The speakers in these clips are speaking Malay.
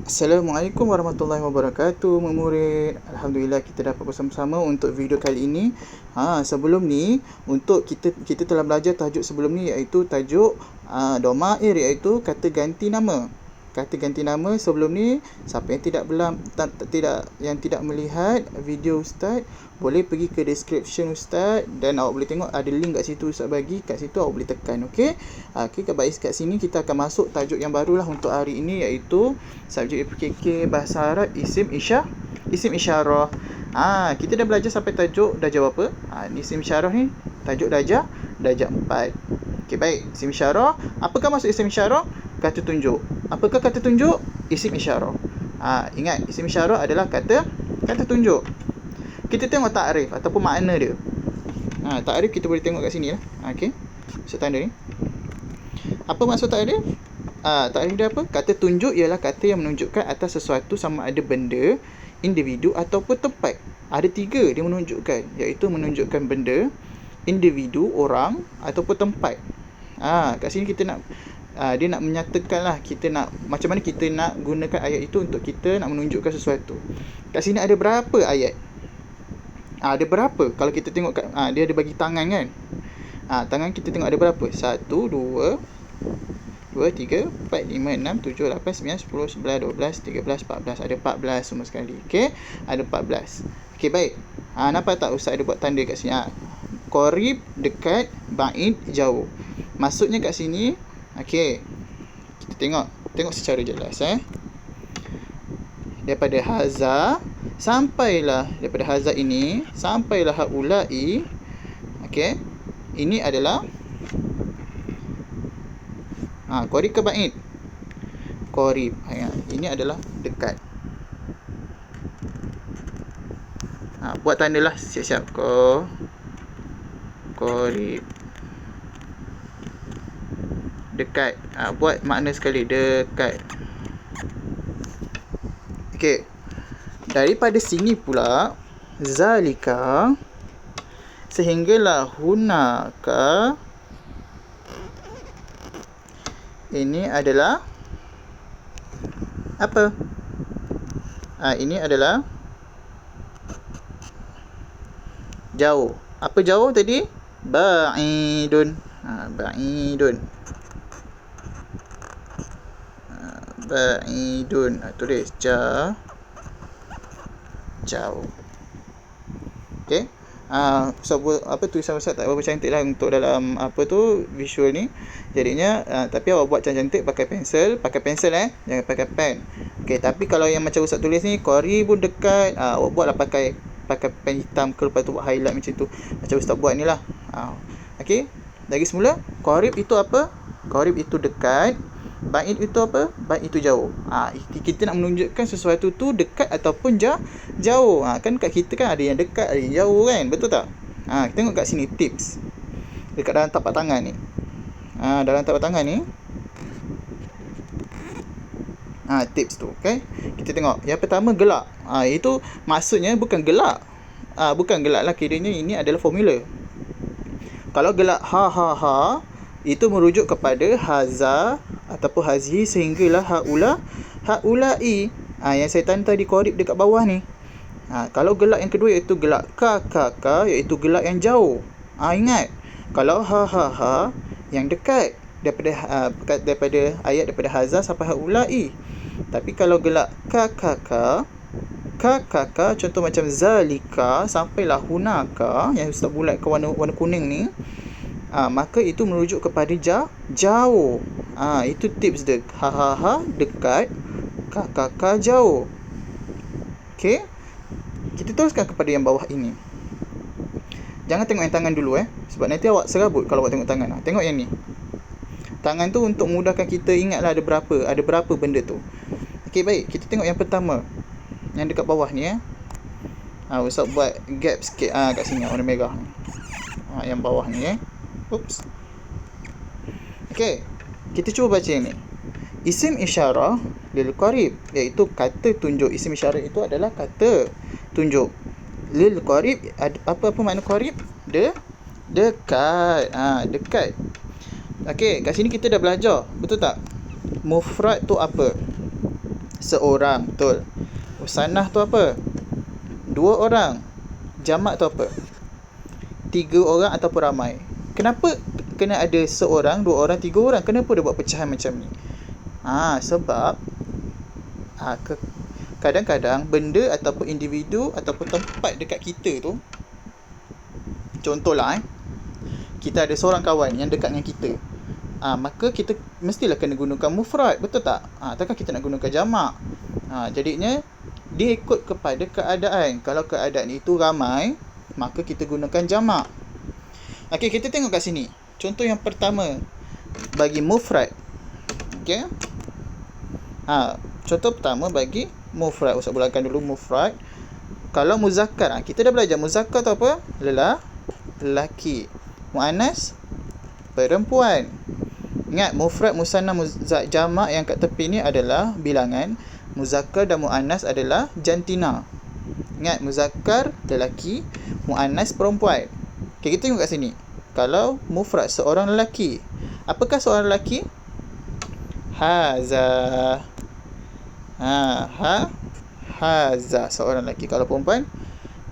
Assalamualaikum warahmatullahi wabarakatuh, murid. Alhamdulillah kita dapat bersama-sama untuk video kali ini. Sebelum ni untuk kita telah belajar tajuk sebelum ni, iaitu tajuk domair, iaitu kata ganti nama. Kata ganti nama sebelum ni, siapa yang tidak melihat video Ustaz, boleh pergi ke description Ustaz dan awak boleh tengok ada link kat situ Ustaz bagi, kat situ awak boleh tekan. Okey. Baik, kat sini kita akan masuk tajuk yang barulah untuk hari ini, iaitu subjek PKK bahasa Arab isim isyarah. Kita dah belajar sampai tajuk darjah berapa? Ni isim isyarah ni tajuk darjah 4. Okey, baik. Isim isyarah, apakah maksud isim isyarah? Kata tunjuk. Apakah kata tunjuk? Isim isyarah. Ingat, isim isyarah adalah kata tunjuk. Kita tengok takrif ataupun makna dia. Takrif kita boleh tengok kat sini lah. Okey. Maksud tanda ni. Apa maksud takrif? Takrif dia apa? Kata tunjuk ialah kata yang menunjukkan atas sesuatu sama ada benda, individu ataupun tempat. Ada 3 dia menunjukkan, iaitu menunjukkan benda, individu, orang ataupun tempat. Kat sini kita nak dia nak menyatakan lah, kita nak macam mana kita nak gunakan ayat itu untuk kita nak menunjukkan sesuatu. Kat sini ada berapa ayat? Ada berapa? Kalau kita tengok dia ada bagi tangan kan. Tangan kita tengok ada berapa? 1, 2, 3, 4, 5, 6, 7, 8, 9, 10, 11, 12, 13, 14. Ada 14 semua sekali. Okey, ada 14. Okey, baik. Nampak tak Ustaz ada buat tanda kat sini? Qarib, dekat, ba'id, jauh. Maksudnya kat sini, okey, kita tengok secara jelas. Daripada haza daripada haza ini sampailah haula'i. Okey, ini adalah qarib ke ba'id? Qarib. Ini adalah dekat. Buat tandalah siap-siap. Qarib, dekat. Buat makna sekali, dekat. Okey. Daripada sini pula, zalika, sehinggalah hunaka, ini adalah apa? Ini adalah jauh. Apa jauh tadi? Ba'idun. Ba'idun. Ba'idun. Tulis jauh. Okey. Tulisan Ustaz tak berapa cantik lah untuk dalam visual ni. Jadinya tapi awak buat cantik pakai pensel jangan pakai pen. Okey, tapi kalau yang macam Ustaz tulis ni, qaribun, dekat, awak buatlah pakai pen hitam ke, lepas tu buat highlight macam tu, macam Ustaz buat ni lah. Okey, lagi semula, qarib itu apa? Qarib itu dekat, ba'id itu apa? Ba'id itu jauh. Kita nak menunjukkan sesuatu tu dekat ataupun jauh. Kan kat kita kan ada yang dekat, ada yang jauh kan, betul tak? Kita tengok kat sini tips. Dekat dalam tapak tangan ni. Dalam tapak tangan ni. Tips tu, okay? Kita tengok. Yang pertama, gelak. Itu maksudnya bukan gelak. Bukan gelak lah, kiranya ini adalah formula. Kalau gelak ha, itu merujuk kepada haza ataupun hazihi, sehinggalah haula'i. Yang saya tanda tadi qarib dekat bawah ni. Kalau gelak yang kedua iaitu gelak ka, iaitu gelak yang jauh. Ingat, kalau ha yang dekat daripada ayat daripada haza sampai haula'i. Tapi kalau gelak ka, contoh macam zalika sampailah hunaka, yang Ustaz bulatkan warna kuning ni, maka itu merujuk kepada jauh. Itu tips dia. Ha dekat, ka jauh. Okey, kita teruskan kepada yang bawah ini. Jangan tengok yang tangan dulu sebab nanti awak serabut kalau awak tengok tangan. Tengok yang ni. Tangan tu untuk memudahkan kita ingatlah ada berapa benda tu. Okey, baik, kita tengok yang pertama, yang dekat bawah ni. Ustaz buat gap sikit kat sini warna merah ni. Yang bawah ni Oops. Okey, kita cuba baca yang ni. Isim isyarah lil qarib, iaitu kata tunjuk. Isim isyarah itu adalah kata tunjuk. Lil qarib, apa makna qarib? Dekat. Dekat. Okey, kat sini kita dah belajar, betul tak? Mufrad tu apa? Seorang, betul. Musanah tu apa? Dua orang. Jamak tu apa? Tiga orang ataupun ramai. Kenapa kena ada seorang, dua orang, tiga orang? Kenapa dia buat pecahan macam ni? Sebab kadang-kadang benda ataupun individu ataupun tempat dekat kita tu, contohlah kita ada seorang kawan yang dekat dengan kita, maka kita mestilah kena gunakan mufrad, betul tak? Takkan kita nak gunakan jamak. Jadinya dia ikut kepada keadaan. Kalau keadaan itu ramai, maka kita gunakan jamak. Okey, kita tengok kat sini. Contoh yang pertama bagi mufrad. Okey. Contoh pertama bagi mufrad. Ustaz bulangkan dulu mufrad. Kalau muzakkar, kita dah belajar muzakkar tu apa? Lelaki. Muannas, perempuan. Ingat, mufrad, musanna, jamak yang kat tepi ni adalah bilangan. Muzakkar dan muannas adalah jantina. Ingat, muzakkar lelaki, muannas perempuan. Okay, kita tengok kat sini. Kalau mufrad seorang lelaki, apakah seorang lelaki? Haza. Haza seorang lelaki. Kalau perempuan,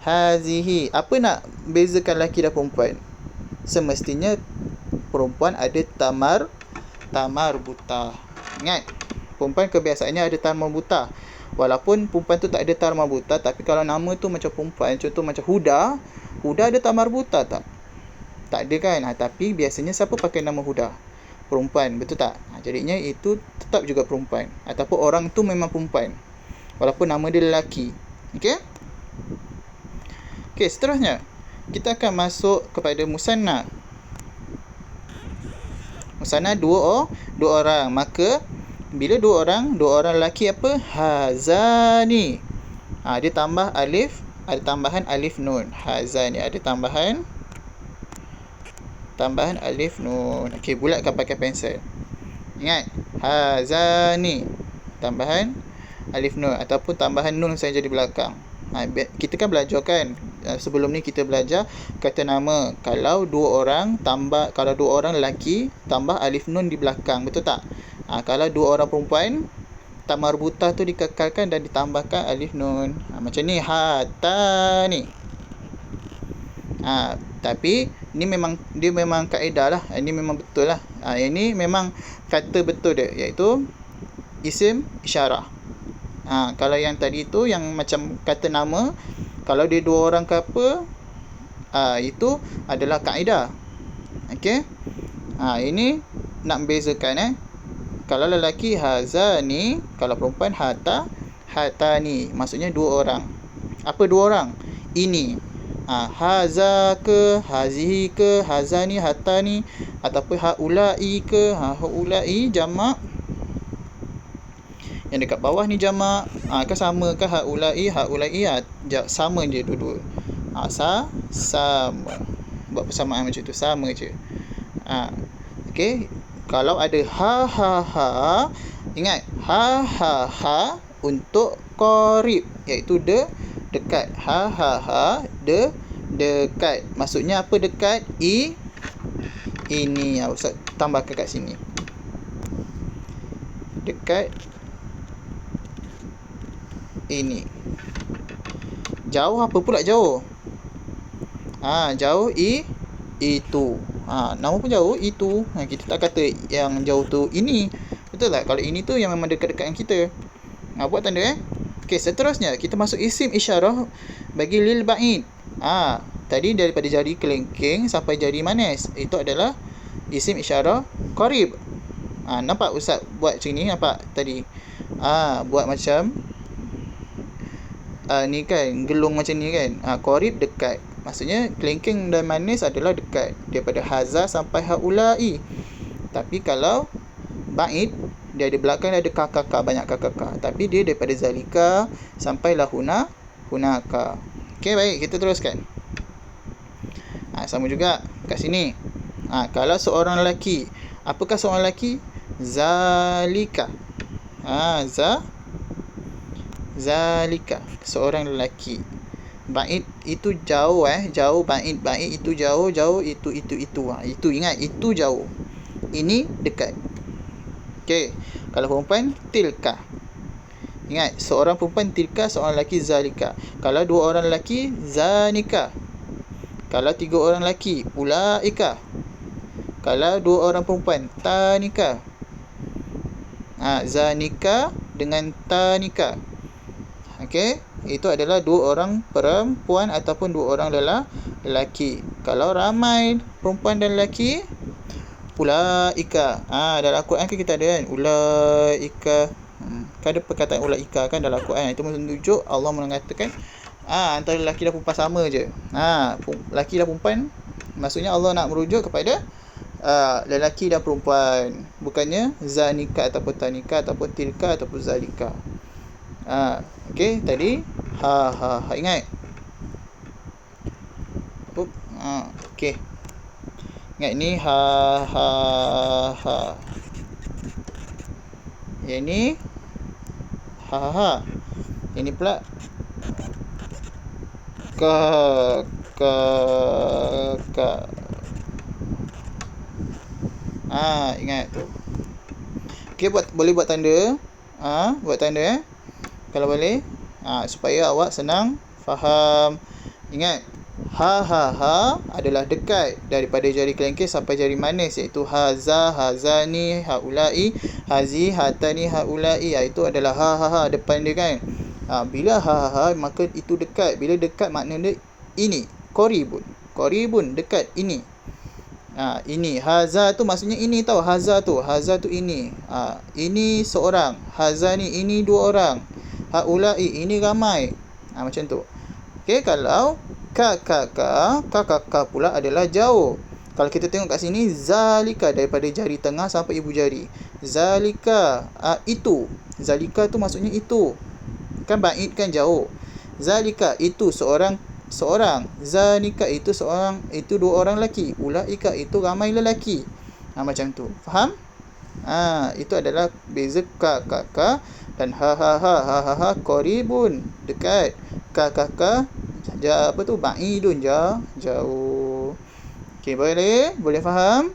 hazihi. Apa nak bezakan lelaki dan perempuan? Semestinya perempuan ada tamar buta. Ingat, perempuan kebiasaannya ada tamar buta. Walaupun perempuan tu tak ada tamar buta, tapi kalau nama tu macam perempuan, contoh macam Huda ada tamar buta tak? Tak ada kan? Tapi biasanya siapa pakai nama Huda? Perempuan, betul tak? Jadinya itu tetap juga perempuan, ataupun orang tu memang perempuan walaupun nama dia lelaki. Okey, seterusnya kita akan masuk kepada musanna. Musanna dua orang. Maka bila dua orang lelaki apa? Hazani. Dia tambah alif, ada tambahan alif nun. Hazani ada tambahan alif nun. Okey, bulatkan pakai pensel. Ingat, hazani tambahan alif nun ataupun tambahan nun saja di belakang. Kita kan belajar kan, sebelum ni kita belajar kata nama. Kalau dua orang lelaki tambah alif nun di belakang, betul tak? Kalau dua orang perempuan, tamar buta tu dikekalkan dan ditambahkan alif nun. Macam ni, hatani. Tapi dia memang kaedah lah. Ini memang betul lah. Ini memang kata betul dia, iaitu isim isyarah. Kalau yang tadi tu yang macam kata nama, kalau dia dua orang ke apa, itu adalah kaedah. Okey. Ini nak bezakan kalau lelaki hazani, kalau perempuan hatani. Maksudnya dua orang. Apa dua orang? Ini. Haza ke, hazihi ke, hazani, hatani, ataupun haulai ke, haulai jamak. Yang dekat bawah ni jamak. Kan sama ke haulai, sama je dua-dua. Sama. Buat persamaan macam tu, sama je. Okey. Kalau ada ha, ingat, ha untuk qarib, iaitu dekat. Ha, dekat. Maksudnya apa dekat? Ini. Ustaz tambahkan kat sini. Dekat ini. Jauh, apa pula jauh? Jauh itu. Nama pun jauh, itu. Kita tak kata yang jauh tu ini. Betul tak? Kalau ini tu yang memang dekat-dekat dengan kita. Buat tanda Okey, seterusnya kita masuk isim isyarah bagi lil ba'id. Tadi daripada jari kelingking sampai jari manis, itu adalah isim isyarah qarib. Nampak Ustaz buat macam ni, nampak tadi? Buat macam ni kan, gelung macam ni kan. Qarib dekat. Maksudnya kelingking dan manis adalah dekat, daripada haza sampai haulai. Tapi kalau ba'id, dia ada belakang, dia ada kakak, banyak kakak. Tapi dia daripada zalika sampailah hunaka. Okey, baik, kita teruskan. Sama juga kat sini. Kalau seorang lelaki, apakah seorang lelaki? Zalika. Zalika, seorang lelaki. Ba'id itu jauh, jauh. Ba'id itu jauh, itu. Itu ingat, itu jauh. Ini dekat. Okey, kalau perempuan tilka. Ingat, seorang perempuan tilka, seorang lelaki zalika. Kalau dua orang lelaki, zanika. Kalau tiga orang lelaki, ulaika. Kalau dua orang perempuan, tanika. Zanika dengan tanika. Okey, itu adalah dua orang perempuan ataupun dua orang lelaki. Kalau ramai perempuan dan lelaki, ulaika. Dalam Al-Quran kan kita ada kan, ulaika. Kan ada perkataan ulaika kan dalam Al-Quran. Itu menunjuk Allah mengatakan antara lelaki dan perempuan sama je. Lelaki dan perempuan, maksudnya Allah nak merujuk kepada lelaki dan perempuan, bukannya zanika ataupun tanika ataupun tilka ataupun zalika. Okey, tadi ingat. Okey. Ingat ni Yang ni Yang ni pula ka. Ingat tu. Okey, boleh buat tanda. Buat tanda kalau boleh. Supaya awak senang faham. Ingat, adalah dekat daripada jari kelingking sampai jari manis, iaitu haza, hazani, haulai, hazi, hatani, haulai. Itu adalah depan dia kan. Bila maka itu dekat. Bila dekat maknanya ini. Qaribun dekat ini. Ini haza tu maksudnya ini tau. Haza tu ini. Ini seorang. Haza ni ini dua orang. Haulai ini ramai. Macam tu. Okey, kalau ka pula adalah jauh. Kalau kita tengok kat sini, zalika daripada jari tengah sampai ibu jari. Zalika itu. Zalika tu maksudnya itu. Kan ba'id kan jauh. Zalika itu seorang. Zanika itu seorang, itu dua orang lelaki. Ulaika itu ramai lelaki. Macam tu. Faham? Itu adalah beza ka dan ha qaribun dekat. Ka apa tu, ba'idun jauh. Okey, boleh faham?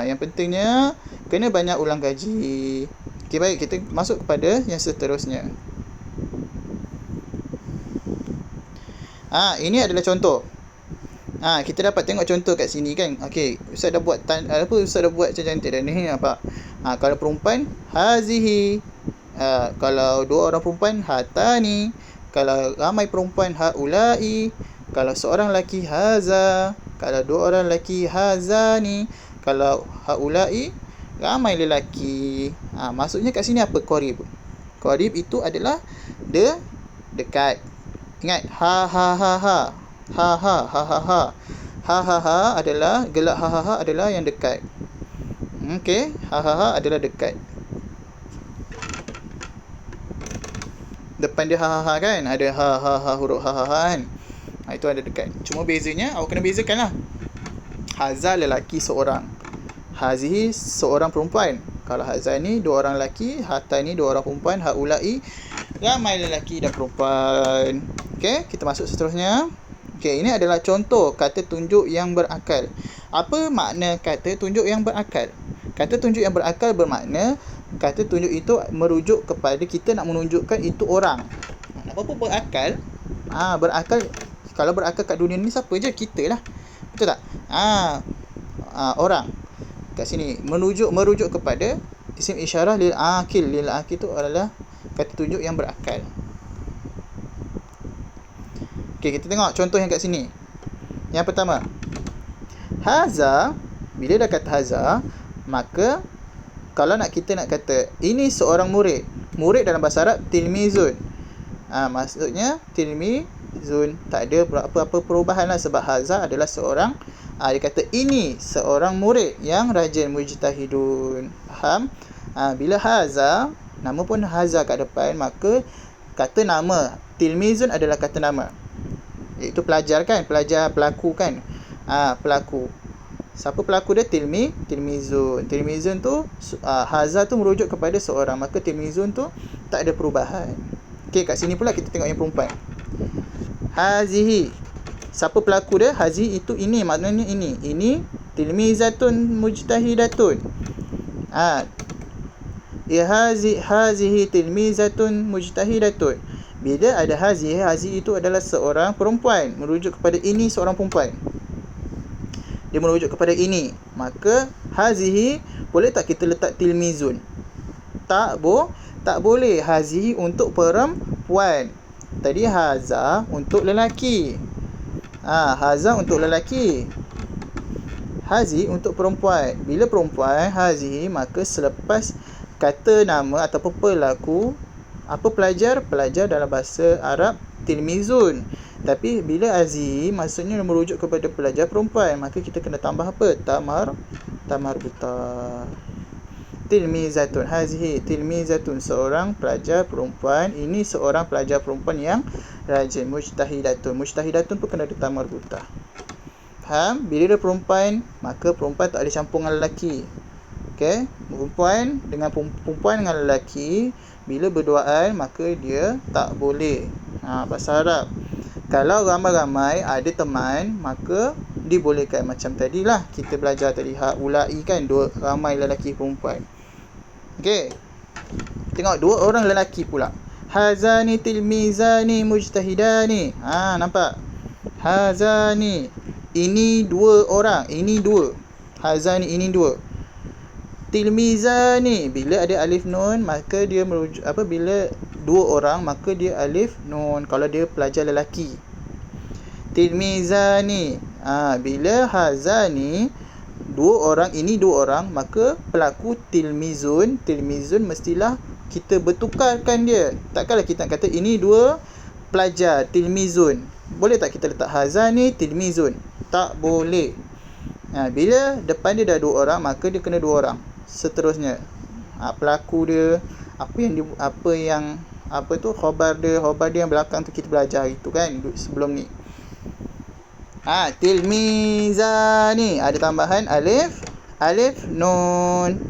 Yang pentingnya kena banyak ulang kaji. Okey, baik, kita masuk kepada yang seterusnya. Ini adalah contoh. Kita dapat tengok contoh kat sini kan. Okey, Ustaz dah buat Ustaz dah buat cantik dah ni apa? Kalau perempuan, hazihi. Kalau dua orang perempuan, hatani. Kalau ramai perempuan, haulai. Kalau seorang lelaki, haza. Kalau dua orang lelaki, hazani. Kalau haulai, ramai lelaki. Maksudnya kat sini apa? Qarib. Qarib itu adalah dekat. Ingat, ha adalah gelak, adalah yang dekat. Okey, adalah dekat. Depan dia kan, ada huruf kan. Itu ada dekat. Cuma bezanya awak kena bezakan lah. Haza lelaki seorang, hazihi seorang perempuan. Kalau haza ni dua orang lelaki, hata ni dua orang perempuan, haulai ramai lelaki dan perempuan. Okey, kita masuk seterusnya. Okey, ini adalah contoh kata tunjuk yang berakal. Apa makna kata tunjuk yang berakal? Kata tunjuk yang berakal bermakna kata tunjuk itu merujuk kepada kita nak menunjukkan itu orang. Apa-apa berakal? Berakal, kalau berakal kat dunia ni siapa je? Kita lah. Betul tak? Orang. Kat sini merujuk kepada isim isyarah lil akil. Lil akil tu adalah kata tunjuk yang berakal. Okey, kita tengok contoh yang kat sini. Yang pertama, haza. Bila dah kata haza, maka kalau kita nak kata ini seorang murid. Murid dalam bahasa Arab tilmizun. Maksudnya tilmizun, tak ada apa-apa perubahan lah, sebab haza adalah seorang. Dia kata ini seorang murid yang rajin, mujtahidun. Faham? Bila haza, nama pun haza kat depan, maka kata nama tilmizun adalah kata nama. Iaitu pelajar kan, pelaku kan. Pelaku. Siapa pelaku dia? Tilmizun. Tilmizun tu haza tu merujuk kepada seorang, maka tilmizun tu tak ada perubahan. Okey, kat sini pula kita tengok yang perempuan. Hazihi. Siapa pelaku dia? Hazi itu ini, maknanya ini. Ini tilmizatun mujtahidatun. hazihi tilmizatun mujtahidatun. Bila ada hazihi itu adalah seorang perempuan, merujuk kepada ini seorang perempuan. Dia merujuk kepada ini. Maka hazihi, boleh tak kita letak tilmizun? Tak boleh. Hazihi untuk perempuan. Tadi haza untuk lelaki. Haza untuk lelaki. Hazi untuk perempuan. Bila perempuan, hazihi, maka selepas kata nama ataupun pelaku, apa pelajar? Pelajar dalam bahasa Arab tilmizun. Tapi bila hazihi maksudnya merujuk kepada pelajar perempuan, maka kita kena tambah apa? Tamar buta. Tilmizatun. Hazihi tilmizatun, seorang pelajar perempuan. Ini seorang pelajar perempuan yang rajin. Mujtahidatun. Mujtahidatun pun kena ada tamar buta. Faham? Bila dia perempuan, maka perempuan tak boleh campur dengan lelaki. Okey, perempuan dengan lelaki bila berduaan, maka dia tak boleh. Bahasa Arab. Kalau ramai-ramai ada teman, maka dibolehkan. Macam tadilah kita belajar tadi, haulai kan, dua ramai lelaki perempuan. Okey. Tengok dua orang lelaki pula. Hazani tilmizani mujtahidani. Nampak? Hazani, ini dua orang, ini dua. Hazani, ini dua. Tilmizani, bila ada alif nun, maka dia merujuk apa? Bila dua orang, maka dia alif nun kalau dia pelajar lelaki. Tilmizani, bila hazani, dua orang, ini dua orang, maka pelaku tilmizun mestilah kita bertukarkan dia. Takkanlah kita nak kata ini dua pelajar tilmizun. Boleh tak kita letak hazani tilmizun? Tak boleh. Bila depan dia dah dua orang, maka dia kena dua orang. Seterusnya, pelaku dia, khabar dia yang belakang tu kita belajar itu kan sebelum ni. Tilmizani, ada tambahan alif nun.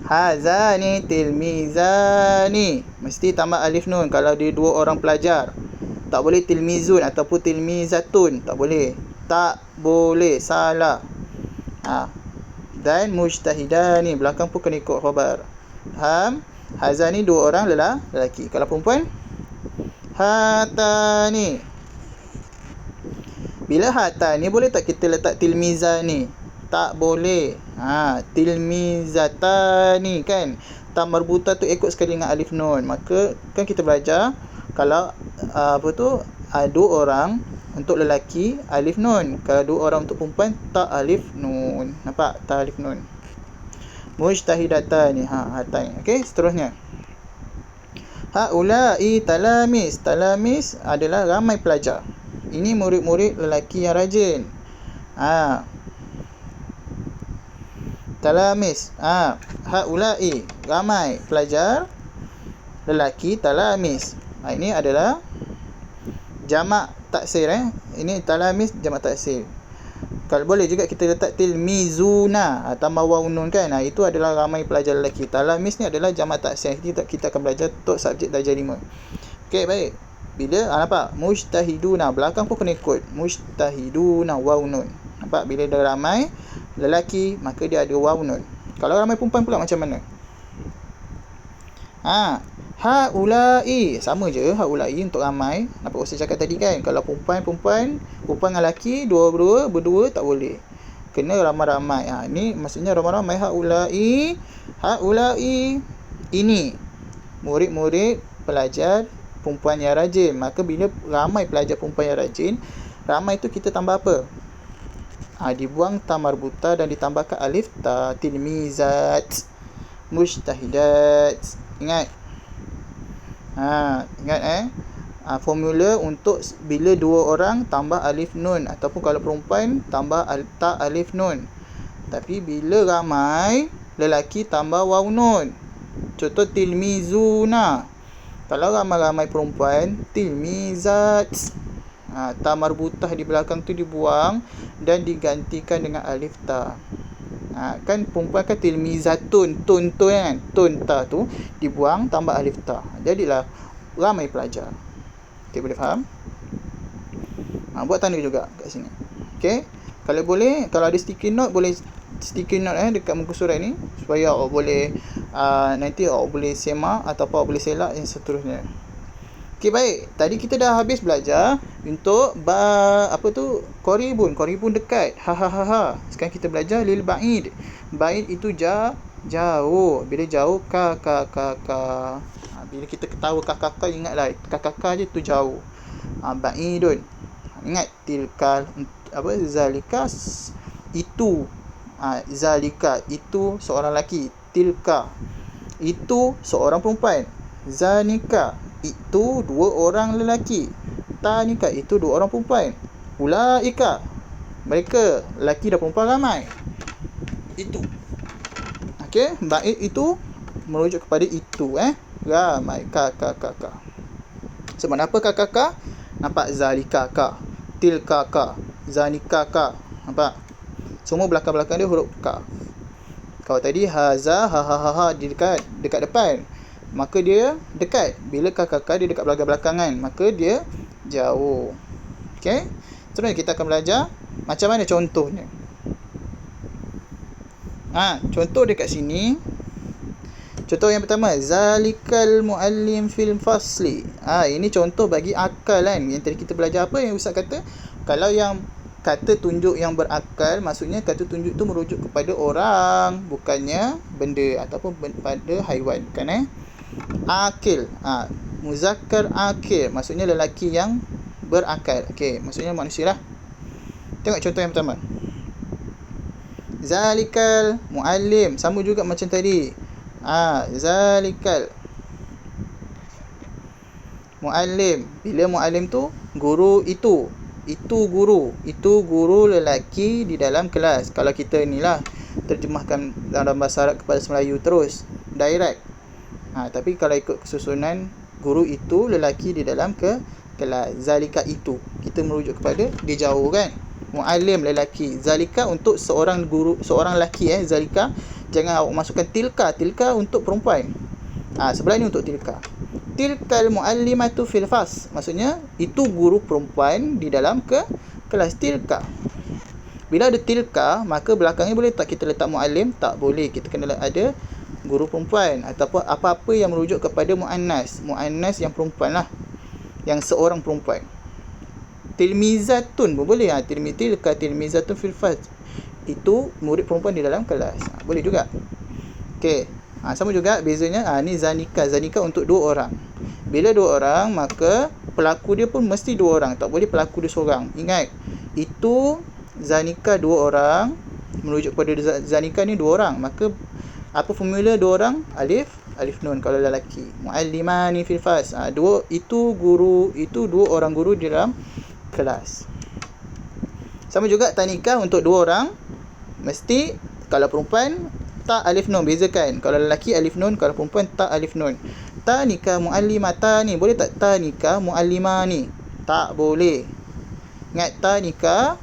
Hazani tilmizani, mesti tambah alif nun kalau dia dua orang pelajar. Tak boleh tilmizun ataupun tilmizatun, tak boleh, salah. Dan mujtahidani, belakang pun kena ikut khabar. Hazani, dua orang lelaki. Kalau perempuan, hatani. Bila hatani, boleh tak kita letak tilmizani? Tak boleh. Tilmizatani kan, tamar buta tu ikut sekali dengan alif nun. Maka kan kita belajar kalau dua orang untuk lelaki alif nun, kalau dua orang untuk perempuan tak alif nun. Nampak? Tak alif nun. Mujtahidatani, hatani. Okey, seterusnya. Haulai talamis. Talamis adalah ramai pelajar. Ini murid-murid lelaki yang rajin. Talamis. Haulai, ramai pelajar lelaki talamis. Ini adalah jamak taksir. Ini talamis jamak taksir. Kalau boleh juga kita letak tilmizuna, tambah waw nun kan. Itu adalah ramai pelajar lelaki. Talamis ni adalah jamak taksir. Kita akan belajar untuk subjek darjah 5. Okey, baik. Bila nampak mujtahiduna, belakang pun kena ikut. Mujtahiduna, waw nun. Nampak? Bila dah ramai lelaki, maka dia ada waw nun. Kalau ramai perempuan pula macam mana? Haulai, sama je haulai untuk ramai. Nampak Ustaz cakap tadi kan, kalau perempuan dengan lelaki berdua tak boleh. Kena ramai-ramai. Ni maksudnya ramai-ramai. Haulai ini murid-murid pelajar perempuan yang rajin. Maka bila ramai pelajar perempuan yang rajin, ramai tu kita tambah apa? Dibuang tamar buta dan ditambahkan alif ta. Tilmizat, mujtahidat. Ingat. Ingat formula untuk bila dua orang tambah alif nun, ataupun kalau perempuan tambah ta alif nun. Tapi bila ramai lelaki tambah waw nun. Contoh tilmizuna. Kalau ramai-ramai perempuan, tilmizat. Ta marbutah di belakang tu dibuang dan digantikan dengan alif ta. Kan perempuan kan tilmizatun, tun kan, tun ta tu dibuang, tambah alif ta. Jadilah ramai pelajar. Okey, boleh faham? Buat tanda juga kat sini. Okey, kalau boleh, kalau ada sticky note, boleh sticky note dekat muka surat ni supaya boleh nanti awak boleh semak ataupun awak boleh selak yang seterusnya. Okey, baik. Tadi kita dah habis belajar untuk qaribun dekat. Sekarang kita belajar lil ba'id. Ba'id itu jauh. Bila jauh ka. Bila kita ketawa ka ingatlah ka je tu jauh. Ba'idun. Ingat tilkal zalika itu. Zalika itu seorang lelaki. Tilka itu seorang perempuan. Zanika itu dua orang lelaki. Tanika itu dua orang perempuan. Ulaika mereka lelaki dan perempuan ramai. Itu. Okey, ba'id itu merujuk kepada itu ramai ka. Sebab apa ka? Nampak zalika ka, tilka ka, zanika ka. Nampak? Semua belakang-belakang dia huruf ka. Kalau tadi haza ha di dekat depan, maka dia dekat. Bila ka dia dekat belakang-belakangan, maka dia jauh. Okey? Terus kita akan belajar macam mana contohnya. Contoh dekat sini. Contoh yang pertama, zalikal muallim fil fasli. Ini contoh bagi akal kan. Yang tadi kita belajar apa yang Ustaz kata? Kalau yang kata tunjuk yang berakal, maksudnya kata tunjuk tu merujuk kepada orang, bukannya benda ataupun pada haiwan, kan akil. Muzakkar akil, maksudnya lelaki yang berakal. Okey, maksudnya manusia lah. Tengok contoh yang pertama. Zalikal muallim, sama juga macam tadi. Zalikal muallim. Bila muallim tu guru itu guru lelaki di dalam kelas. Kalau kita inilah terjemahkan dalam bahasa Arab kepada Melayu terus direct. Tapi kalau ikut kesusunan, guru itu lelaki di dalam kelas. Zalika itu kita merujuk kepada dia jauh kan. Muallim lelaki. Zalika untuk seorang guru, seorang lelaki Zalika. Jangan awak masukkan tilka untuk perempuan. Sebelah ni untuk tilka. Tilkal muallimatu fil fas, maksudnya itu guru perempuan di dalam kelas. Tilka. Bila ada tilka, maka belakangnya boleh tak kita letak muallim? Tak boleh. Kita kena ada guru perempuan ataupun apa-apa yang merujuk kepada muannas yang perempuan lah, yang seorang perempuan. Tilmizatun pun boleh. Tilka tilmizatun fil fas, itu murid perempuan di dalam kelas. Boleh juga. Okey. Sama juga bezanya. Ni zanika untuk dua orang. Bila dua orang, maka pelaku dia pun mesti dua orang. Tak boleh pelaku dia seorang. Ingat, itu zanika dua orang, merujuk kepada zanika ni dua orang. Maka apa formula dua orang? Alif nun kalau lelaki. Muallimani fil fas. Itu guru, itu dua orang guru di dalam kelas. Sama juga tanika untuk dua orang, mesti kalau perempuan tak alif nun, bezakan. Kalau lelaki alif nun, kalau perempuan tak alif nun. Tanika muallimatani, boleh tak tanika muallimani? Tak boleh. Ingat, tanika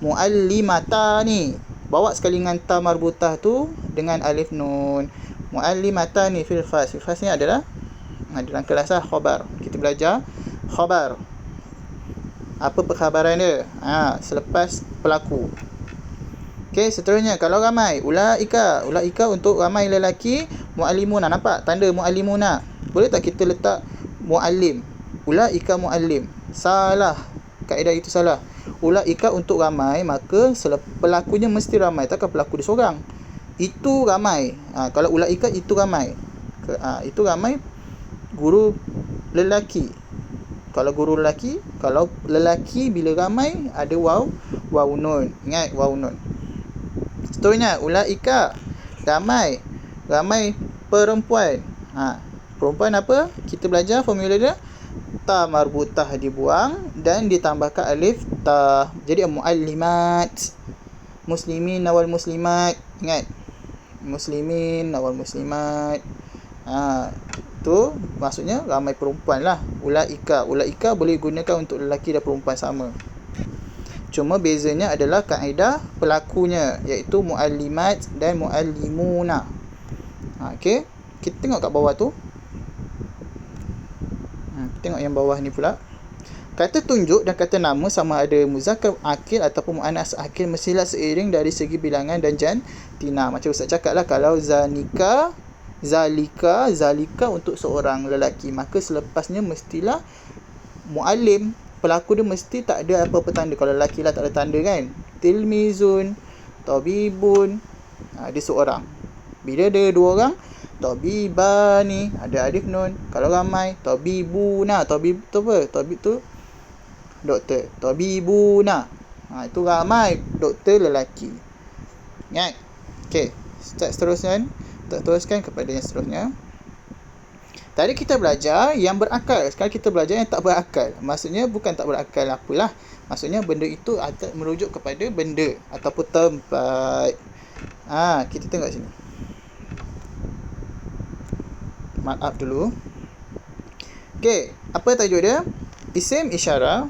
muallimatani. Bawa sekali dengan ta marbutah tu dengan alif nun. Muallimatani fil fas. Fil fas ni adalah dalam kelas lah, khabar. Kita belajar khabar. Apa perkhabaran dia? Selepas pelaku. Okey, seterusnya kalau ramai, ulaika untuk ramai lelaki, muallimuna. Nampak tanda muallimuna? Boleh tak kita letak muallim? Ulaika muallim. Salah. Kaedah itu salah. Ulaika untuk ramai, maka pelakunya mesti ramai. Takkan pelaku dia seorang. Itu ramai. Kalau ulaika itu ramai. Itu ramai guru lelaki. Kalau guru lelaki, kalau lelaki bila ramai ada waw nun. Ingat waw nun. Seterusnya, ulaika ramai perempuan. Perempuan apa? Kita belajar formula dia. Ta marbutah dibuang dan ditambahkan alif ta. Jadi muallimat, muslimin wal muslimat. Ingat, muslimin wal muslimat. Tu maksudnya ramai perempuan lah. Ulaika boleh gunakan untuk lelaki dan perempuan sama. Cuma bezanya adalah kaedah pelakunya, iaitu muallimat dan muallimuna. Okey, kita tengok kat bawah tu. Tengok yang bawah ni pula. Kata tunjuk dan kata nama sama ada muzakkar akil ataupun muannas akil mestilah seiring dari segi bilangan dan jantina. Macam Ustaz cakap lah, kalau zanika Zalika untuk seorang lelaki. Maka selepasnya mestilah muallim, pelaku dia mesti tak ada apa-apa tanda. Kalau lelaki lah tak ada tanda kan. Tilmizun, tabibun, dia seorang. Bila ada dua orang, tabibani, ada alif nun. Kalau ramai, tabibuna. Tabib tu apa? Tabib tu doktor. Tabibuna, itu ramai doktor lelaki. Ingat? Okey, start seterusnya. Kita teruskan kepada yang seterusnya. Tadi kita belajar yang berakal. Sekarang kita belajar yang tak berakal. Maksudnya bukan tak berakal apalah. Maksudnya benda itu merujuk kepada benda ataupun tempat. Kita tengok sini. Maaf dulu. Okey, apa tajuk dia? Isim isyarah.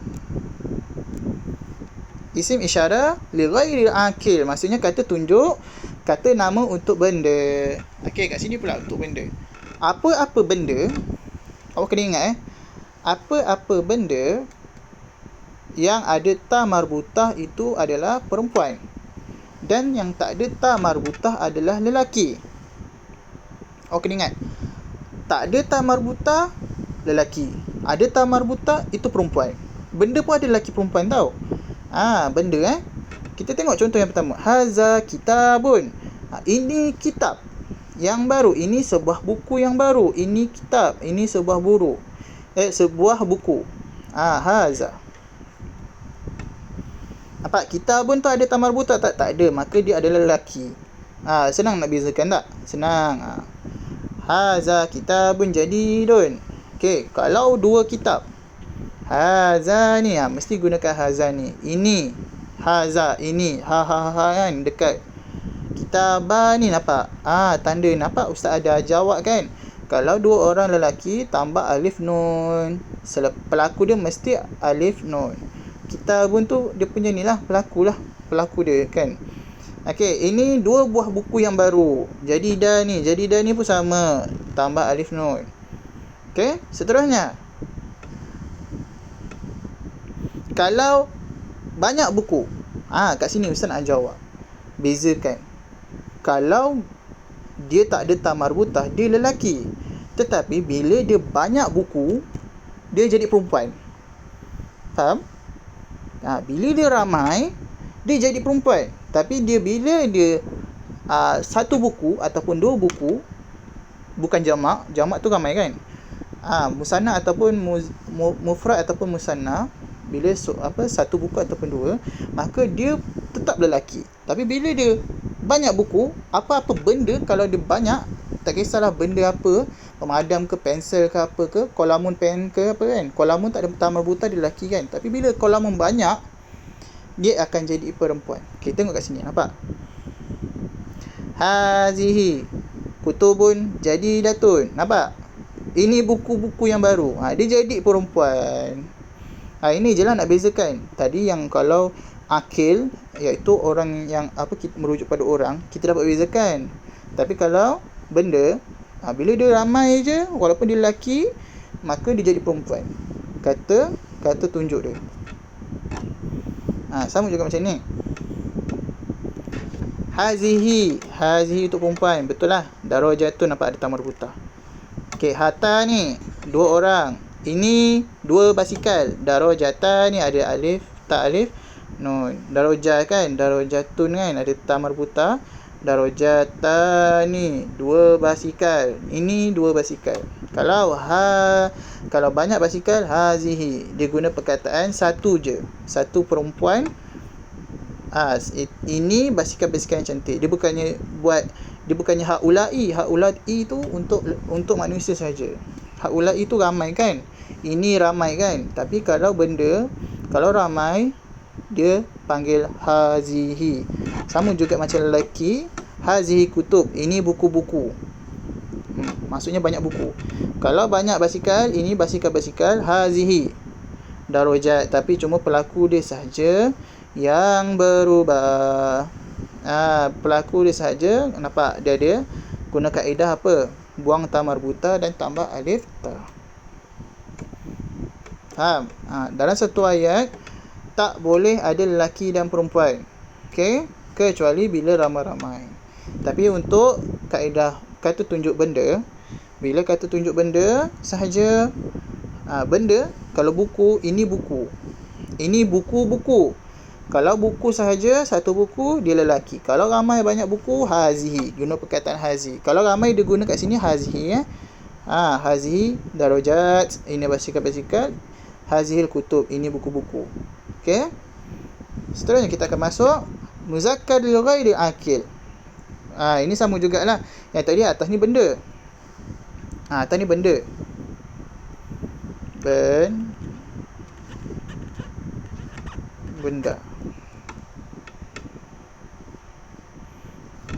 Isim isyarah li ghairi akil. Maksudnya kata tunjuk, kata nama untuk benda. Okey, kat sini pula untuk benda. Apa-apa benda, awak kena ingat apa-apa benda yang ada ta marbutah itu adalah perempuan. Dan yang tak ada ta marbutah adalah lelaki. Awak kena ingat. Tak ada ta marbutah, lelaki. Ada ta marbutah, itu perempuan. Benda pun ada lelaki perempuan tau. Benda Kita tengok contoh yang pertama. Haza kitabun. Ini kitab yang baru. Ini sebuah buku yang baru. Ini kitab. Ini sebuah sebuah buku. Haza. Apa? Kitabun tu ada ta marbutah tak? Tak ada. Maka dia adalah lelaki. Senang nak bezakan tak? Senang. Haza kitabun jadidun. Okey, kalau dua kitab. Haza ni, mesti gunakan haza ni. Ini. Haza, ini. Kan, dekat. Kitabah ni nampak. Tanda nampak Ustaz ada jawab kan. Kalau dua orang lelaki tambah alif nun. Pelaku dia mesti alif nun. Kitabun tu dia punya ni lah. Pelaku dia kan. Okey, ini dua buah buku yang baru. Jadidah ni pun sama. Tambah alif nun. Okey, seterusnya. Kalau banyak buku. Kat sini Ustaz nak jawab. Bezakan. Kalau dia tak ada ta marbutah, dia lelaki. Tetapi bila dia banyak buku, dia jadi perempuan. Faham? Bila dia ramai, dia jadi perempuan. Tapi bila dia satu buku ataupun dua buku, bukan jamak. Jamak tu ramai kan. Musanna ataupun mufrad ataupun musanna, bila satu buku ataupun dua, maka dia tetap lelaki. Tapi bila dia banyak buku, apa-apa benda, kalau dia banyak, tak kisahlah benda apa, pemadam ke, pensel ke, apa ke, kolamun pen ke, apa kan. Kolamun tak ada ta marbutah, dia lelaki kan. Tapi bila kolamun banyak, dia akan jadi perempuan. Kita tengok kat sini, nampak? Hazihi kutubun jadidatun. Nampak? Ini buku-buku yang baru. Dia jadi perempuan. Ini je lah nak bezakan. Tadi yang kalau akil, iaitu orang yang merujuk pada orang, kita dapat bezakan. Tapi kalau benda, bila dia ramai je, walaupun dia lelaki, maka dia jadi perempuan. Kata tunjuk dia. Sama juga macam ni. Hazihi untuk perempuan. Betul lah. Darajatun nampak ada ta marbutah. Okey, hata ni dua orang. Ini dua basikal. Darajatan ni ada alif, tak alif nun. Darajah kan, darajatun kan, ada ta marbutah. Darajatan ni dua basikal. Ini dua basikal. Kalau banyak basikal, hazihi, dia guna perkataan satu je. Satu perempuan. Ini basikal-basikal yang cantik. Dia bukannya haulai tu untuk manusia saja. Haulai tu ramai kan. Ini ramai kan. Tapi kalau ramai, dia panggil hazihi. Sama juga macam lelaki. Hazihi kutub. Ini buku-buku. Maksudnya banyak buku. Kalau banyak basikal, ini basikal-basikal. Hazihi darajat. Tapi cuma pelaku dia sahaja yang berubah. Pelaku dia sahaja. Nampak? Dia guna kaedah apa? Buang ta marbutah dan tambah alif ta. Faham? Dalam satu ayat tak boleh ada lelaki dan perempuan. Okey? Kecuali bila ramai-ramai. Tapi untuk kaedah kata tunjuk benda, bila kata tunjuk benda sahaja, benda, kalau buku, ini buku. Ini buku-buku. Kalau buku sahaja, satu buku, dia lelaki. Kalau ramai banyak buku, hazihi. Guna perkataan hazihi. Kalau ramai dia guna kat sini hazihi ya. Hazihi darajat. Ini basikal-basikal. Hazihil kutub. Ini buku-buku. Okey. Seterusnya kita akan masuk muzakkar lil ghairi akil. Ini sama jugalah. Yang tadi atas ni benda. Atas ni benda. Benda.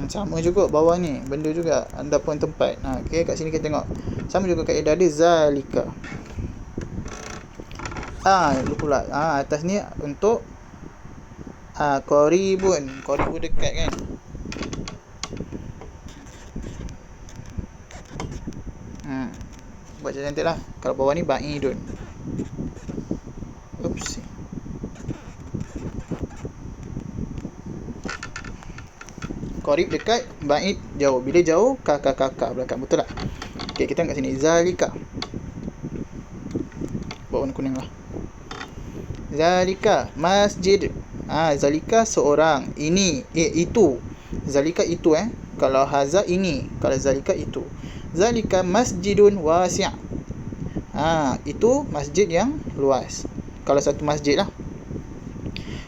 Sama juga bawah ni, benda juga. Anda pun tempat. Okey, kat sini kita tengok. Sama juga kaedah dia zalika. Lupa pula. Atas ni untuk qaribun dekat kan. Buat cantik lah. Kalau bawah ni ba'idun. Oops. Qarib dekat, ba'id jauh. Bila jauh, kakak belakang. Betul tak? Okey, kita kat sini. Zalika. Bawa warna kuning lah. Zalika masjid. Zalika seorang. Ini, itu. Zalika itu Kalau haza ini. Kalau zalika itu. Zalika masjidun wasi'. Itu masjid yang luas. Kalau satu masjid lah.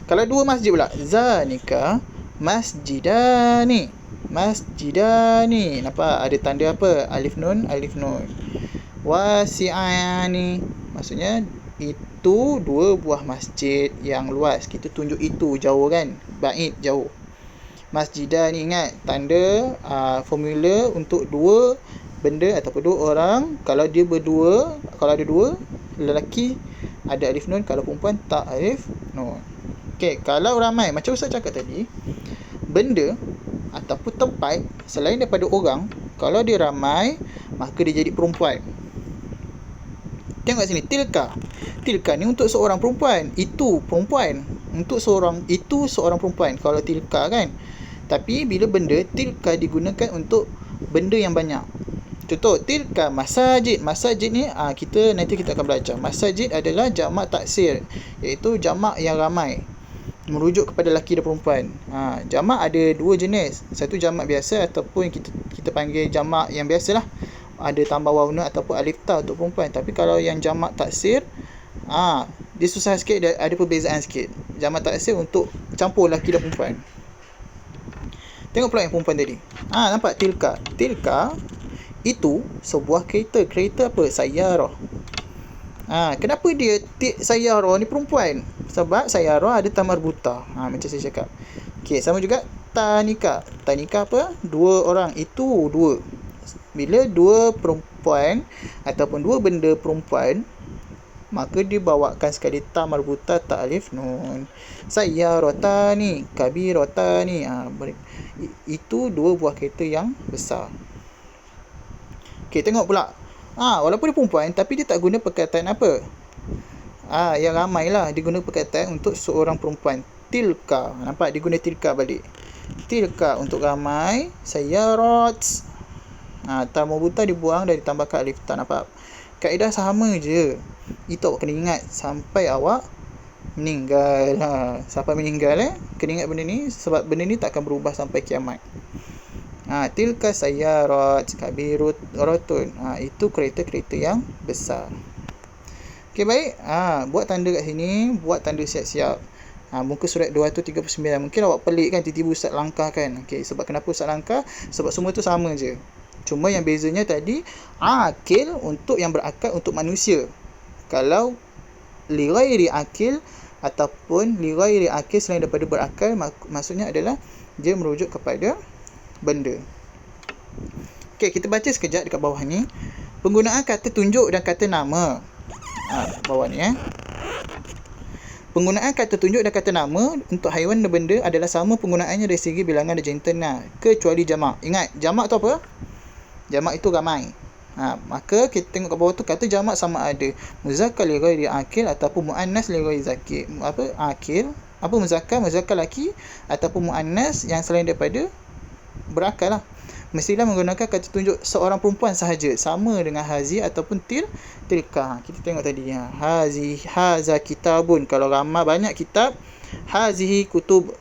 Kalau dua masjid pula. Zalika masjidani. Nampak ada tanda apa? Alif nun. Wasi'ani. Maksudnya itu dua buah masjid yang luas. Kita tunjuk itu jauh kan? Ba'id jauh. Masjidani, ingat tanda formula untuk dua benda ataupun dua orang. Kalau dia berdua, kalau ada dua lelaki ada alif nun, kalau perempuan tak alif nun. Okey, kalau ramai macam Ustaz cakap tadi, benda ataupun tempat selain daripada orang, kalau dia ramai maka dia jadi perempuan. Tengok sini, tilka ni untuk seorang perempuan, itu perempuan. Untuk seorang itu seorang perempuan kalau tilka kan. Tapi bila benda, tilka digunakan untuk benda yang banyak. Contoh, tilka masajid. Masajid ni nanti kita akan belajar. Masajid adalah jamak taksir, iaitu jamak yang ramai, merujuk kepada lelaki dan perempuan. Jamak ada dua jenis. Satu jamak biasa ataupun kita panggil jamak yang biasalah. Ada tambah waw nun ataupun alif ta untuk perempuan. Tapi kalau yang jamak taksir, dia susah sikit, ada perbezaan sikit. Jamak taksir untuk campur lelaki dan perempuan. Tengok pula yang perempuan tadi. Nampak tilka itu sebuah kereta. Kereta apa? Sayyarah. Kenapa dia sayyarah ni perempuan? Sebab sayyarah ada tamar buta. Macam saya cakap. Okey, sama juga tanika. Tanika apa? Dua orang. Itu dua. Bila dua perempuan ataupun dua benda perempuan, maka dibawakan sekali ta marbuta ta alif nun. Sayyaratani, kabiratani. Itu dua buah kereta yang besar. Okey, tengok pula. Walaupun dia perempuan tapi dia tak guna perkataan apa? Yang ramai lah, dia guna perkataan untuk seorang perempuan. Tilka. Nampak dia guna tilka balik. Tilka untuk ramai. Sayyarat. Ta marbuta dibuang dan ditambahkan alif ta. Nampak? Kaedah sama je. Itu awak kena ingat sampai awak meninggal. Sampai meninggal kena ingat benda ni, sebab benda ni tak akan berubah sampai kiamat. Tilka sayyarat kabiratun. Itu kereta-kereta yang besar. Okey, baik. Buat tanda kat sini, buat tanda siap-siap. Muka surat 239. Mungkin awak pelik kan, tiba-tiba Ustaz langkah kan. Okey, sebab kenapa Ustaz langkah? Sebab semua tu sama je. Cuma yang bezanya tadi, akil untuk yang berakal untuk manusia. Kalau li ghairi akil ataupun li ghairi akil selain daripada berakal, maksudnya adalah dia merujuk kepada benda. Okey, kita baca sekejap dekat bawah ni. Penggunaan kata tunjuk dan kata nama. Bawah ni Penggunaan kata tunjuk dan kata nama untuk haiwan dan benda adalah sama penggunaannya dari segi bilangan dan jentena, kecuali jamak. Ingat, jamak tu apa? Jamak itu ramai. Maka kita tengok kat bawah tu, kata jamak sama ada muzakkar li ghairi akil ataupun muannas li ghairi zakir. Akil, muzakkar laki ataupun muannas yang selain daripada berakal lah. mestilah menggunakan kata tunjuk seorang perempuan sahaja, sama dengan hazi ataupun tilka. Kita tengok tadi haza kitabun, kalau ramai banyak kitab, hazihi kutub.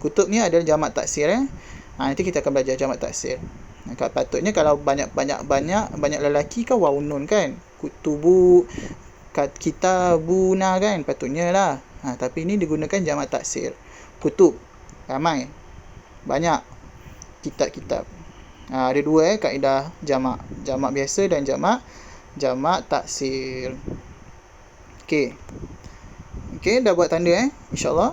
Kutub ni adalah jamak taksir. Nanti kita akan belajar jamak taksir. Patutnya kalau banyak lelaki kan waw nun kan, kutubu, kitabuna kan, patutnya lah. Tapi ini digunakan jamak taksir. Kutub, ramai, banyak kitab-kitab. Ada dua kaedah jamak biasa dan jamak taksir. Okey, dah buat tanda insya-Allah.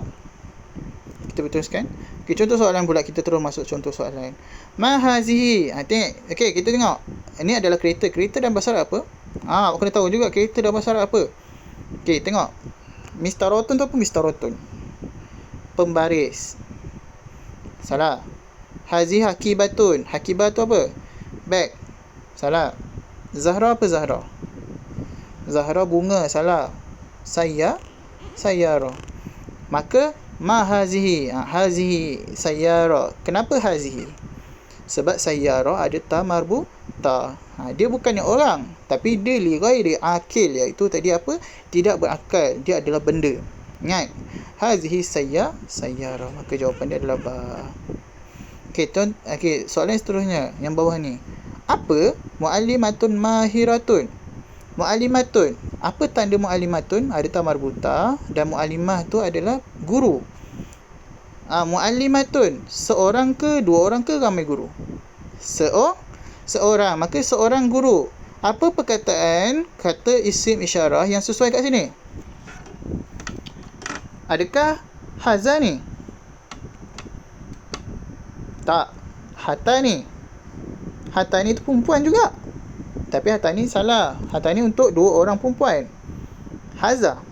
Kita teruskan. Contoh soalan pula, kita terus masuk contoh soalan. Ma hazihi. Tengok. Okey, kita tengok. Ini adalah kereta. Kereta dalam bahasa Arab apa? Awak kena tahu juga kereta dalam bahasa Arab apa. Okey, tengok. Mistarotun tu apa mistarotun? Pembaris. Salah. Hazihi hakibatun. Hakibat tu apa? Bag. Salah. Zahra apa Zahra? Zahra bunga. Salah. Sayyara. Maka ma hazihi. Hazihi sayyara. Kenapa hazihi? Sebab sayyara ada ta marbuta. Dia bukannya orang, tapi dia li ghairi akil, iaitu tadi apa? Tidak berakal. Dia adalah benda. Ingat. Hazihi sayyara. Maka jawapan dia adalah ba. Okey, soalan seterusnya yang bawah ni. Apa muallimatun mahiratun? Muallimatun. Apa tanda muallimatun? Ada ta marbuta, dan muallimah tu adalah guru. Muallimatun, seorang ke, dua orang ke, ramai guru? Seorang. Maka seorang guru. Apa perkataan kata isim isyarah yang sesuai kat sini? Adakah haza ni? Tak. Hatani. Hatani tu perempuan juga. Tapi hatani salah. Hatani untuk dua orang perempuan. Haza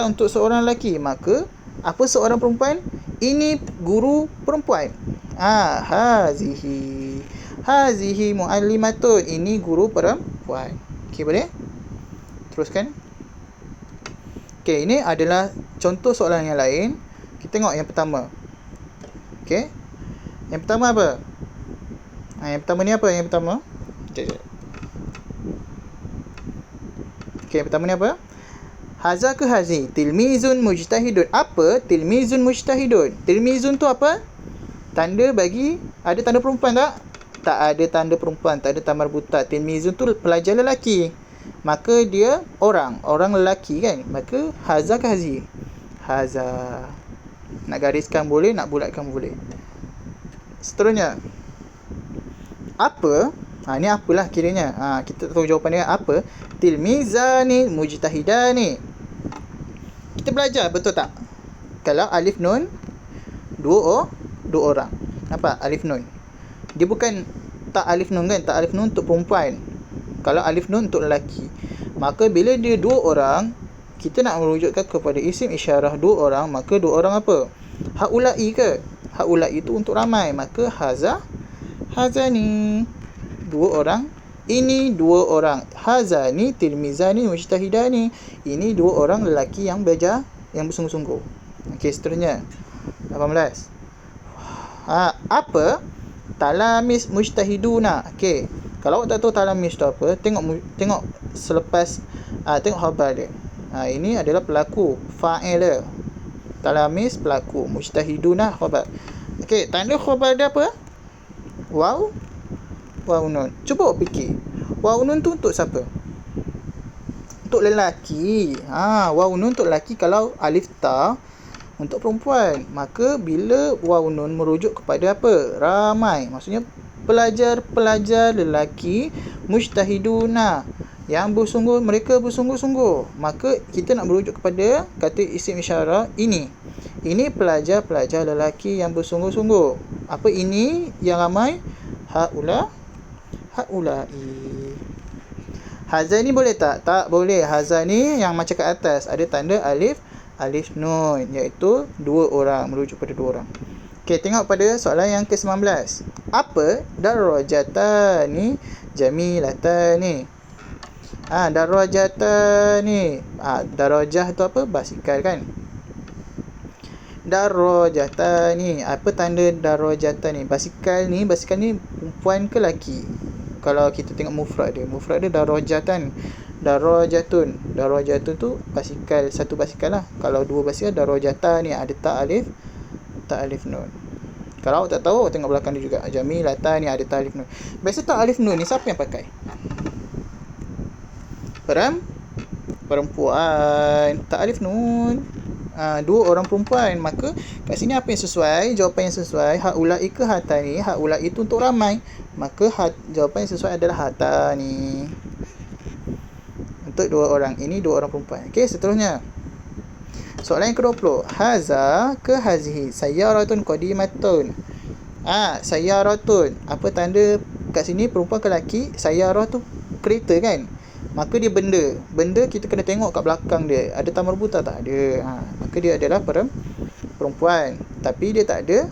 untuk seorang lelaki. Maka apa seorang perempuan? Ini guru perempuan. Hazihi muallimatun. Ini guru perempuan. Okey, boleh? Teruskan. Okey, ini adalah contoh soalan yang lain. Kita tengok yang pertama. Okey. Yang pertama apa? Yang pertama ni apa? Yang pertama. Okey, yang pertama ni apa? Haza ke hazi? Tilmizun mujtahidun. Apa? Tilmizun mujtahidun. Tilmizun tu apa? Tanda bagi, ada tanda perempuan tak? Tak ada tanda perempuan, tak ada tamar buta. Tilmizun tu pelajar lelaki. Maka dia orang lelaki kan? Maka haza ke hazi? Haza. Nak gariskan boleh, nak bulatkan boleh. Seterusnya. Apa? Ni apalah kiranya. Kita tahu jawapan dia apa? Tilmizani mujtahidani. Kita belajar, betul tak? Kalau alif nun, dua orang. Nampak? Alif nun. Dia bukan tak alif nun kan? Tak alif nun untuk perempuan. Kalau alif nun untuk lelaki. Maka bila dia dua orang, kita nak merujukkan kepada isim isyarah dua orang, maka dua orang apa? Haula'i ke? Haula'i itu untuk ramai. Maka hazani. Dua orang. Ini dua orang. Hazani tilmizani mujtahidani. Ini dua orang lelaki yang belajar, yang bersungguh-sungguh. Okey, seterusnya. 18. Apa? Talamis mujtahiduna. Okey. Kalau awak tak tahu talamis tu apa, tengok selepas tengok khabar dia. Ini adalah pelaku, fa'il dia. Talamis pelaku, mujtahiduna khabar. Okey, tanda khabar dia apa? Waw nun. Cuba awak fikir. Waw nun tu untuk siapa? Untuk lelaki. Waw nun untuk lelaki. Kalau alif ta untuk perempuan. Maka bila waw nun merujuk kepada apa? Ramai. Maksudnya pelajar lelaki mujtahiduna, yang mereka bersungguh-sungguh. Maka kita nak merujuk kepada kata isim isyarah ini. Ini pelajar lelaki yang bersungguh-sungguh. Apa ini yang ramai? Haula'i. Hazani boleh tak? Tak boleh. Hazani yang macam kat atas ada tanda alif nun, iaitu dua orang, merujuk pada dua orang. Okey, tengok pada soalan yang ke-19. Apa darajatani jamilatani? Darajatani. Darajah tu apa? Basikal kan? darajatani. Apa tanda darajatani? Basikal ni perempuan ke lelaki? Kalau kita tengok mufrad dia darajatan. Darajatun tu basikal, satu basikal lah. Kalau dua basikal darajatan ni ada tak alif nun. Kalau awak tak tahu, awak tengok belakang dia juga. Jamilatan ni ada tak alif nun. Biasa tak alif nun ni siapa yang pakai? Perempuan. Tak alif nun. Dua orang perempuan. Maka kat sini apa yang sesuai? Jawapan yang sesuai haulai ke hatani. Haulai itu untuk ramai, maka jawapan yang sesuai adalah hatani, untuk dua orang. Ini dua orang perempuan. Okey, seterusnya soalan yang ke-20. Haza ke hazihi sayyaratun qadimatun. Sayyaratun, apa tanda kat sini? Perempuan ke lelaki? Sayyarah tu kereta kan, maka dia benda kita kena tengok kat belakang dia ada ta marbuta tak ada. Maka dia adalah perempuan, tapi dia tak ada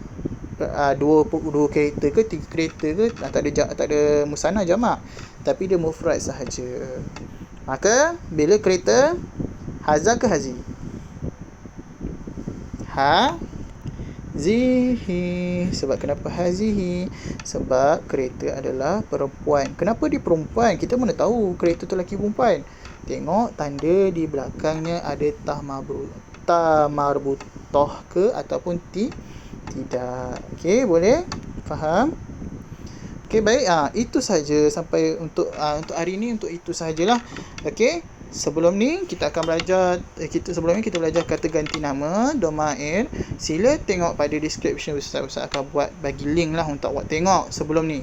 dua kereta ke tiga kereta ke, tak ada musanna jamak, tapi dia mufrad sahaja. Maka bila kereta, haza ke hazi? Hazihi. Sebab kenapa hazihi? Sebab kereta adalah perempuan. Kenapa dia perempuan? Kita mana tahu kereta tu lelaki perempuan? Tengok tanda di belakangnya ada ta marbutah ke ataupun tidak. Okey, boleh faham? Okey, baik. Itu saja sampai untuk hari ni, untuk itu sajalah. Okey. Sebelum ni kita belajar kata ganti nama, domair. Sila tengok pada description, Ustaz akan buat bagi link lah untuk awak tengok sebelum ni.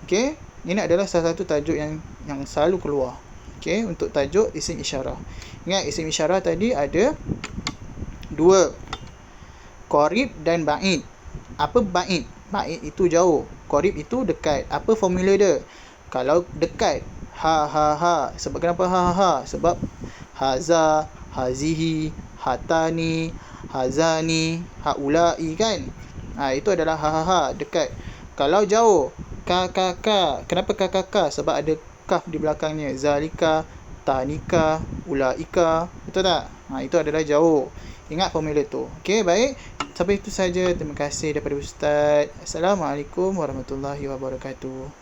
Okey, ini adalah salah satu tajuk yang selalu keluar. Okey, untuk tajuk isim isyarah. Ingat isim isyarah tadi ada dua, qarib dan ba'id. Apa ba'id? Ba'id itu jauh, qarib itu dekat. Apa formula dia? Kalau dekat, ha. Sebab kenapa ha? Sebab haza, hazihi, hatani, hazani, haulai kan. Itu adalah ha, dekat. Kalau jauh, ka. Kenapa ka? Sebab ada kaf di belakangnya. Zalika, tanika, ulaika. Betul tak? Itu adalah jauh. Ingat formula tu. Okey, baik. Sampai itu saja. Terima kasih daripada Ustaz. Assalamualaikum warahmatullahi wabarakatuh.